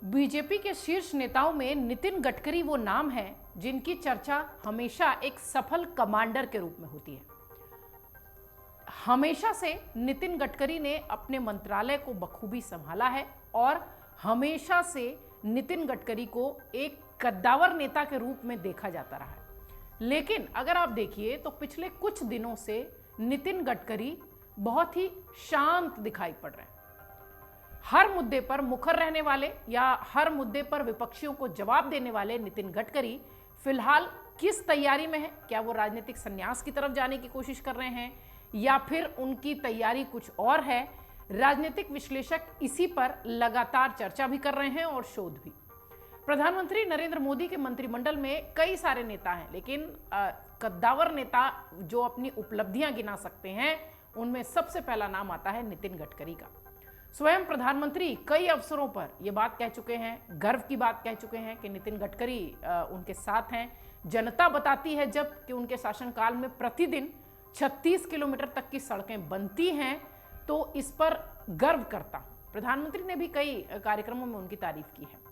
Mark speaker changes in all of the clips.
Speaker 1: BJP के शीर्ष नेताओं में नितिन गडकरी वो नाम है जिनकी चर्चा हमेशा एक सफल कमांडर के रूप में होती है। हमेशा से नितिन गडकरी ने अपने मंत्रालय को बखूबी संभाला है और हमेशा से नितिन गडकरी को एक कद्दावर नेता के रूप में देखा जाता रहा है। लेकिन अगर आप देखिए तो पिछले कुछ दिनों से नितिन गडकरी बहुत ही शांत दिखाई पड़ रहे हैं। हर मुद्दे पर मुखर रहने वाले या हर मुद्दे पर विपक्षियों को जवाब देने वाले नितिन गडकरी फिलहाल किस तैयारी में है? क्या वो राजनीतिक संन्यास की तरफ जाने की कोशिश कर रहे हैं या फिर उनकी तैयारी कुछ और है? राजनीतिक विश्लेषक इसी पर लगातार चर्चा भी कर रहे हैं और शोध भी। प्रधानमंत्री नरेंद्र मोदी के मंत्रिमंडल में कई सारे नेता हैं, लेकिन कद्दावर नेता जो अपनी उपलब्धियां गिना सकते हैं उनमें सबसे पहला नाम आता है नितिन गडकरी का। स्वयं प्रधानमंत्री कई अवसरों पर यह बात कह चुके हैं, गर्व की बात कह चुके हैं कि नितिन गडकरी उनके साथ हैं। जनता बताती है जब कि उनके शासनकाल में प्रतिदिन 36 किलोमीटर तक की सड़कें बनती हैं तो इस पर गर्व करता। प्रधानमंत्री ने भी कई कार्यक्रमों में उनकी तारीफ की है।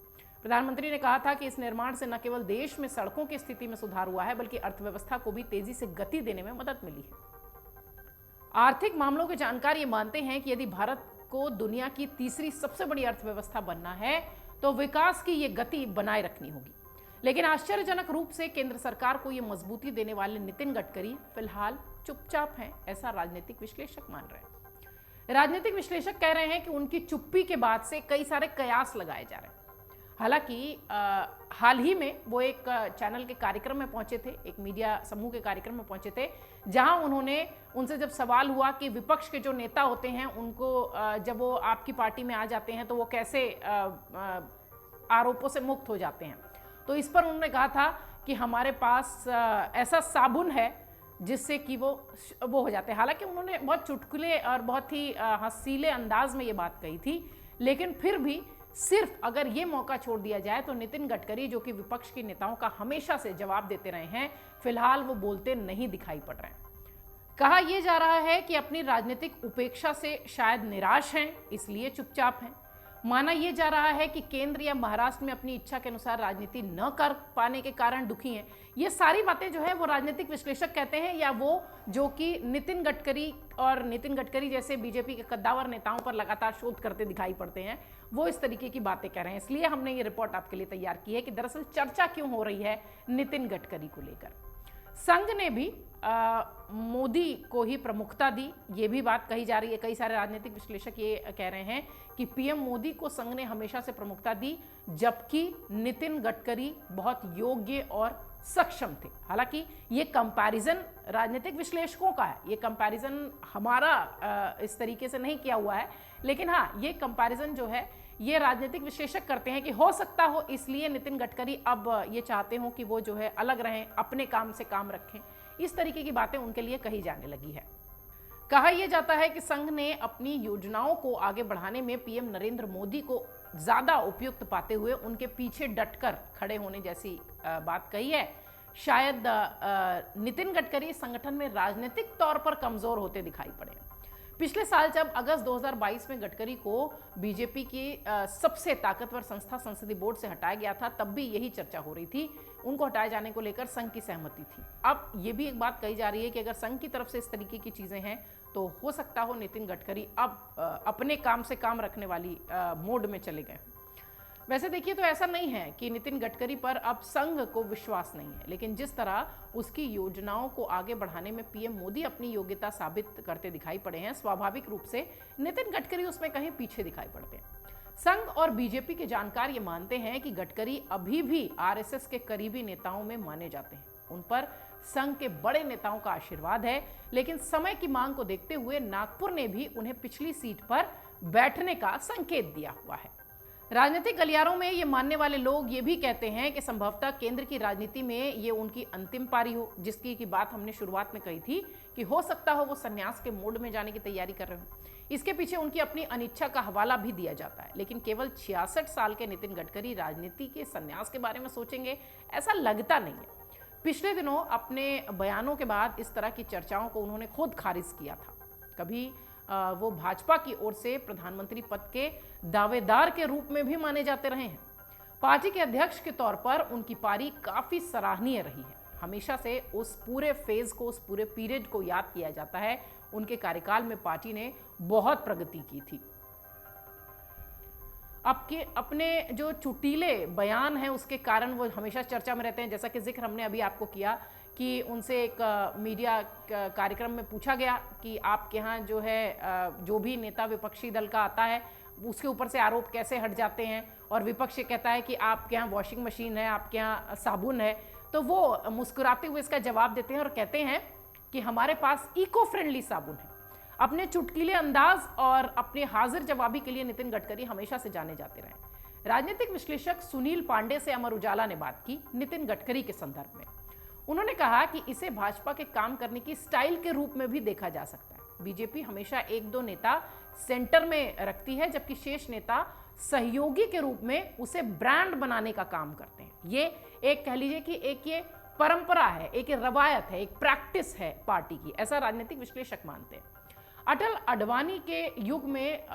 Speaker 1: प्रधानमंत्री ने कहा था कि इस निर्माण से न केवल देश में सड़कों की स्थिति में सुधार हुआ है बल्कि अर्थव्यवस्था को भी तेजी से गति देने में मदद मिली है। आर्थिक मामलों के जानकार ये मानते हैं कि यदि भारत को दुनिया की तीसरी सबसे बड़ी अर्थव्यवस्था बनना है तो विकास की ये गति बनाए रखनी होगी। लेकिन आश्चर्यजनक रूप से केंद्र सरकार को ये मजबूती देने वाले नितिन गडकरी फिलहाल चुपचाप हैं, ऐसा राजनीतिक विश्लेषक मान रहे हैं। राजनीतिक विश्लेषक कह रहे हैं कि उनकी चुप्पी के बाद से कई सारे कयास लगाए जा रहे हैं। हालांकि हाल ही में वो एक चैनल के कार्यक्रम में पहुंचे थे, एक मीडिया समूह के कार्यक्रम में पहुंचे थे, जहां उनसे जब सवाल हुआ कि विपक्ष के जो नेता होते हैं उनको जब वो आपकी पार्टी में आ जाते हैं तो वो कैसे आरोपों से मुक्त हो जाते हैं, तो इस पर उन्होंने कहा था कि हमारे पास ऐसा साबुन है जिससे कि वो हो जाते हैं। हालांकि उन्होंने बहुत चुटकुले और बहुत ही हंसीले अंदाज में ये बात कही थी, लेकिन फिर भी सिर्फ अगर ये मौका छोड़ दिया जाए तो नितिन गडकरी, जो कि विपक्ष के नेताओं का हमेशा से जवाब देते रहे हैं, फिलहाल वो बोलते नहीं दिखाई पड़ रहे हैं। कहा यह जा रहा है कि अपनी राजनीतिक उपेक्षा से शायद निराश हैं, इसलिए चुपचाप हैं। माना यह जा रहा है कि केंद्र या महाराष्ट्र में अपनी इच्छा के अनुसार राजनीति न कर पाने के कारण दुखी हैं। ये सारी बातें जो है वो राजनीतिक विश्लेषक कहते हैं या वो जो कि नितिन गडकरी जैसे बीजेपी के कद्दावर नेताओं पर लगातार शोध करते दिखाई पड़ते हैं, वो इस तरीके की बातें कह रहे हैं। इसलिए हमने ये रिपोर्ट आपके लिए तैयार की है कि दरअसल चर्चा क्यों हो रही है नितिन गडकरी को लेकर। संघ ने भी मोदी को ही प्रमुखता दी, ये भी बात कही जा रही है। कई सारे राजनीतिक विश्लेषक ये कह रहे हैं कि पीएम मोदी को संघ ने हमेशा से प्रमुखता दी, जबकि नितिन गडकरी बहुत योग्य और सक्षम थे। हालांकि ये कंपैरिजन राजनीतिक विश्लेषकों का है, ये कंपैरिजन हमारा इस तरीके से नहीं किया हुआ है, लेकिन हाँ, ये कंपैरिजन जो है ये राजनीतिक विश्लेषक करते हैं कि हो सकता हो इसलिए नितिन गडकरी अब ये चाहते हो कि वो जो है अलग रहें, अपने काम से काम रखें। इस तरीके की बातें उनके लिए कही जाने लगी है। कहा यह जाता है कि संघ ने अपनी योजनाओं को आगे बढ़ाने में पीएम नरेंद्र मोदी को ज्यादा उपयुक्त पाते हुए उनके पीछे डटकर खड़े होने जैसी बात कही है। शायद नितिन गडकरी संगठन में राजनीतिक तौर पर कमजोर होते दिखाई पड़े। पिछले साल जब अगस्त 2022 में गडकरी को बीजेपी की सबसे ताकतवर संस्था संसदीय बोर्ड से हटाया गया था, तब भी यही चर्चा हो रही थी। उनको हटाए जाने को लेकर संघ की सहमति थी। अब ये भी एक बात कही जा रही है कि अगर संघ की तरफ से इस तरीके की चीजें हैं तो हो सकता हो नितिन गडकरी अब अपने काम से काम रखने वाली मोड में चले गए। वैसे देखिए तो ऐसा नहीं है कि नितिन गडकरी पर अब संघ को विश्वास नहीं है, लेकिन जिस तरह उसकी योजनाओं को आगे बढ़ाने में पीएम मोदी अपनी योग्यता साबित करते दिखाई पड़े हैं, स्वाभाविक रूप से नितिन गडकरी उसमें कहीं पीछे दिखाई पड़ते हैं। संघ और बीजेपी के जानकार ये मानते हैं कि गडकरी अभी भी आरएसएस के करीबी नेताओं में माने जाते हैं। उन पर संघ के बड़े नेताओं का आशीर्वाद है, लेकिन समय की मांग को देखते हुए नागपुर ने भी उन्हें पिछली सीट पर बैठने का संकेत दिया हुआ है। राजनीतिक गलियारों में ये मानने वाले लोग ये भी कहते हैं कि संभवतः केंद्र की राजनीति में ये उनकी अंतिम पारी हो, जिसकी की बात हमने शुरुआत में कही थी कि हो सकता हो वो संन्यास के मोड में जाने की तैयारी कर रहे हो। इसके पीछे उनकी अपनी अनिच्छा का हवाला भी दिया जाता है, लेकिन केवल 66 साल के नितिन गडकरी राजनीति के संन्यास के बारे में सोचेंगे ऐसा लगता नहीं है। पिछले दिनों अपने बयानों के बाद इस तरह की चर्चाओं को उन्होंने खुद खारिज किया था। कभी वो भाजपा की ओर से प्रधानमंत्री पद के दावेदार के रूप में भी माने जाते रहे हैं। पार्टी के अध्यक्ष के तौर पर उनकी पारी काफी सराहनीय रही है। हमेशा से उस पूरे फेज को, उस पूरे पीरियड को याद किया जाता है। उनके कार्यकाल में पार्टी ने बहुत प्रगति की थी। अपने जो चुटीले बयान हैं उसके कारण वो हमेशा चर्चा में रहते हैं। जैसा कि जिक्र हमने अभी आपको किया कि उनसे एक मीडिया कार्यक्रम में पूछा गया कि आपके यहाँ जो है जो भी नेता विपक्षी दल का आता है उसके ऊपर से आरोप कैसे हट जाते हैं, और विपक्ष कहता है कि आपके यहाँ वॉशिंग मशीन है, आपके यहाँ साबुन है। तो वो मुस्कुराते हुए इसका जवाब देते हैं और कहते हैं कि हमारे पास इको फ्रेंडली साबुन है। अपने चुटकीले अंदाज और अपने हाजिर जवाबी के लिए नितिन गडकरी हमेशा से जाने जाते रहे। राजनीतिक विश्लेषक सुनील पांडे से अमर उजाला ने बात की नितिन गडकरी के संदर्भ में। उन्होंने कहा कि इसे भाजपा के काम करने की स्टाइल के रूप में भी देखा जा सकता है। बीजेपी हमेशा एक दो नेता सेंटर में रखती है, जबकि शेष नेता सहयोगी के रूप में उसे ब्रांड बनाने का काम करते हैं। ये एक कह लीजिए कि एक ये परंपरा है, एक रवायत है, एक प्रैक्टिस है पार्टी की, ऐसा राजनीतिक विश्लेषक मानते हैं। अटल अडवाणी के युग में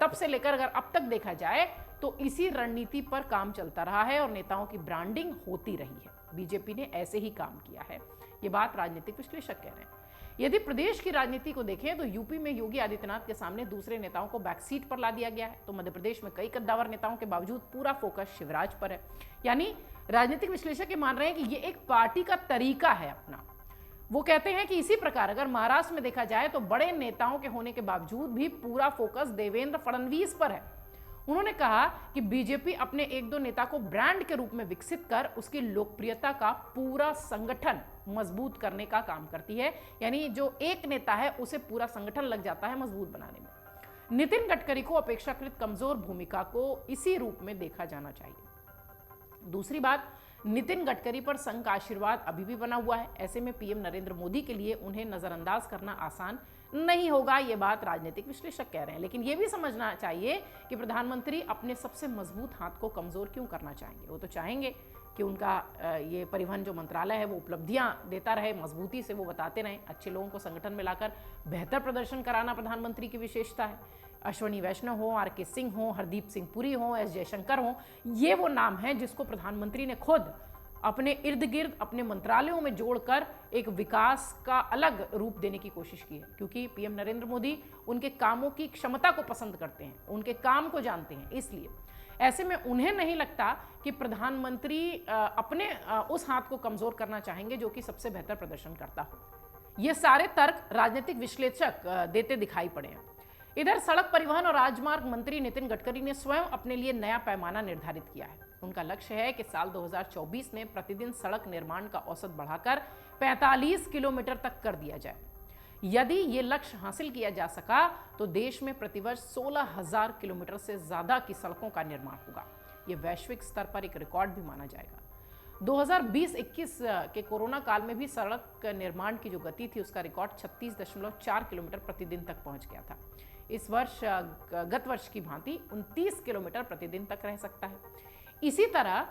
Speaker 1: तब से लेकर अगर अब तक देखा जाए तो इसी रणनीति पर काम चलता रहा है और नेताओं की ब्रांडिंग होती रही है। बीजेपी ने ऐसे ही काम किया है, ये बात राजनीतिक विश्लेषक कह रहे हैं। यदि प्रदेश की राजनीति को देखें तो यूपी में योगी आदित्यनाथ के सामने दूसरे नेताओं को बैकसीट पर ला दिया गया है, तो मध्य प्रदेश में कई कद्दावर नेताओं के बावजूद पूरा फोकस शिवराज पर है। यानी राजनीतिक विश्लेषक ये मान रहे हैं कि ये एक पार्टी का तरीका है अपना। वो कहते हैं कि इसी प्रकार अगर महाराष्ट्र में देखा जाए तो बड़े नेताओं के होने के बावजूद भी पूरा फोकस देवेंद्र फडणवीस पर है। उन्होंने कहा कि बीजेपी अपने एक दो नेता को ब्रांड के रूप में विकसित कर उसकी लोकप्रियता का पूरा संगठन मजबूत करने का काम करती है। यानी जो एक नेता है उसे पूरा संगठन लग जाता है मजबूत बनाने में। नितिन गडकरी को अपेक्षाकृत कमजोर भूमिका को इसी रूप में देखा जाना चाहिए। दूसरी बात, नितिन गडकरी पर संघ का आशीर्वाद अभी भी बना हुआ है। ऐसे में पीएम नरेंद्र मोदी के लिए उन्हें नजरअंदाज करना आसान नहीं होगा, ये बात राजनीतिक विश्लेषक कह रहे हैं। लेकिन ये भी समझना चाहिए कि प्रधानमंत्री अपने सबसे मजबूत हाथ को कमजोर क्यों करना चाहेंगे। वो तो चाहेंगे कि उनका ये परिवहन जो मंत्रालय है वो उपलब्धियां देता रहे, मजबूती से वो बताते रहें, अच्छे लोगों को संगठन में लाकर बेहतर प्रदर्शन कराना प्रधानमंत्री की विशेषता है। अश्वनी वैष्णव हो, आर.के. सिंह हो, हरदीप सिंह पुरी हो, एस जयशंकर हो, ये वो नाम हैं जिसको प्रधानमंत्री ने खुद अपने इर्द गिर्द अपने मंत्रालयों में जोड़कर एक विकास का अलग रूप देने की कोशिश की है। क्योंकि पीएम नरेंद्र मोदी उनके कामों की क्षमता को पसंद करते हैं, उनके काम को जानते हैं। इसलिए ऐसे में उन्हें नहीं लगता कि प्रधानमंत्री अपने उस हाथ को कमजोर करना चाहेंगे जो कि सबसे बेहतर प्रदर्शन करता हो। ये सारे तर्क राजनीतिक विश्लेषक देते दिखाई पड़े हैं। इधर सड़क परिवहन और राजमार्ग मंत्री नितिन गडकरी ने स्वयं अपने लिए नया पैमाना निर्धारित किया है। उनका लक्ष्य है कि साल 2024 में प्रतिदिन सड़क निर्माण का औसत बढ़ाकर 45 किलोमीटर तक कर दिया जाए। यदि ये लक्ष्य हासिल किया जा सका तो देश में प्रतिवर्ष 16,000 किलोमीटर से ज्यादा की सड़कों का निर्माण होगा। ये वैश्विक स्तर पर एक रिकॉर्ड भी माना जाएगा। 2020-21 के कोरोना काल में भी सड़क निर्माण की जो गति थी उसका रिकॉर्ड 36.4 किलोमीटर प्रतिदिन तक पहुंच गया था। इस वर्ष गत वर्ष की भांति 29 किलोमीटर प्रतिदिन तक रह सकता है। इसी तरह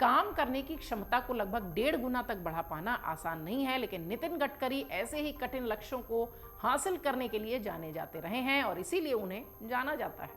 Speaker 1: काम करने की क्षमता को लगभग 1.5 गुना तक बढ़ा पाना आसान नहीं है, लेकिन नितिन गडकरी ऐसे ही कठिन लक्ष्यों को हासिल करने के लिए जाने जाते रहे हैं और इसीलिए उन्हें जाना जाता है।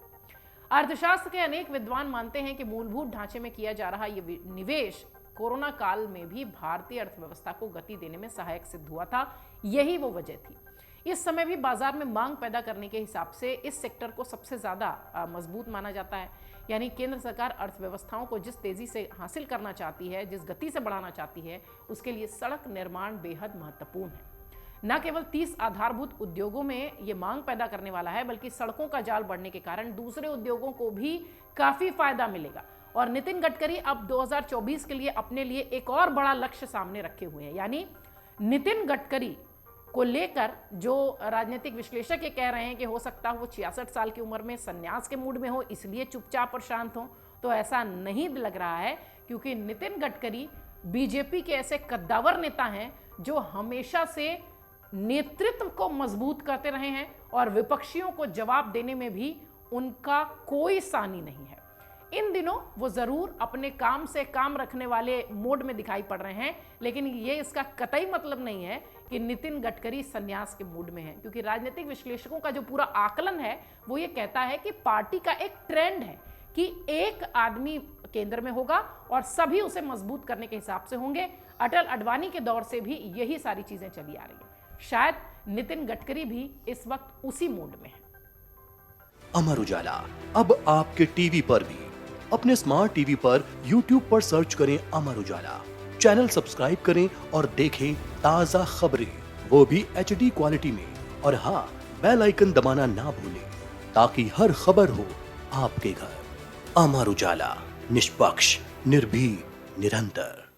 Speaker 1: अर्थशास्त्र के अनेक विद्वान मानते हैं कि मूलभूत ढांचे में किया जा रहा यह निवेश कोरोना काल में भी भारतीय अर्थव्यवस्था को गति देने में सहायक सिद्ध हुआ था। यही वो वजह थी। इस समय भी बाजार में मांग पैदा करने के हिसाब से इस सेक्टर को सबसे ज्यादा मजबूत माना जाता है। यानी केंद्र सरकार अर्थव्यवस्थाओं को जिस तेजी से हासिल करना चाहती है, जिस गति से बढ़ाना चाहती है, उसके लिए सड़क निर्माण बेहद महत्वपूर्ण है। न केवल 30 आधारभूत उद्योगों में ये मांग पैदा करने वाला है, बल्कि सड़कों का जाल बढ़ने के कारण दूसरे उद्योगों को भी काफी फायदा मिलेगा। और नितिन गडकरी अब 2024 के लिए अपने लिए एक और बड़ा लक्ष्य सामने रखे हुए हैं। यानी नितिन गडकरी को लेकर जो राजनीतिक विश्लेषक ये कह रहे हैं कि हो सकता है वो 66 साल की उम्र में संन्यास के मूड में हो, इसलिए चुपचाप और शांत हो, तो ऐसा नहीं लग रहा है। क्योंकि नितिन गडकरी बीजेपी के ऐसे कद्दावर नेता हैं जो हमेशा से नेतृत्व को मजबूत करते रहे हैं और विपक्षियों को जवाब देने में भी उनका कोई सानी नहीं है। इन दिनों वो जरूर अपने काम से काम रखने वाले मोड में दिखाई पड़ रहे हैं, लेकिन ये इसका कतई मतलब नहीं है कि नितिन गडकरी संन्यास के मूड में है, क्योंकि राजनीतिक विश्लेषकों का जो पूरा आकलन है वो ये कहता है कि पार्टी का एक ट्रेंड है कि एक आदमी केंद्र में होगा और सभी उसे मजबूत करने के हिसाब से होंगे। अटल अडवाणी के दौर से भी यही सारी चीजें चली आ रही है। शायद नितिन गडकरी भी इस वक्त उसी मूड में है।
Speaker 2: अमर उजाला अब आपके टीवी पर भी। अपने स्मार्ट टीवी पर YouTube पर सर्च करें अमर उजाला, चैनल सब्सक्राइब करें और देखें ताजा खबरें, वो भी HD क्वालिटी में। और हाँ, बेल आइकन दबाना ना भूलें ताकि हर खबर हो आपके घर। अमर उजाला, निष्पक्ष, निर्भीक, निरंतर।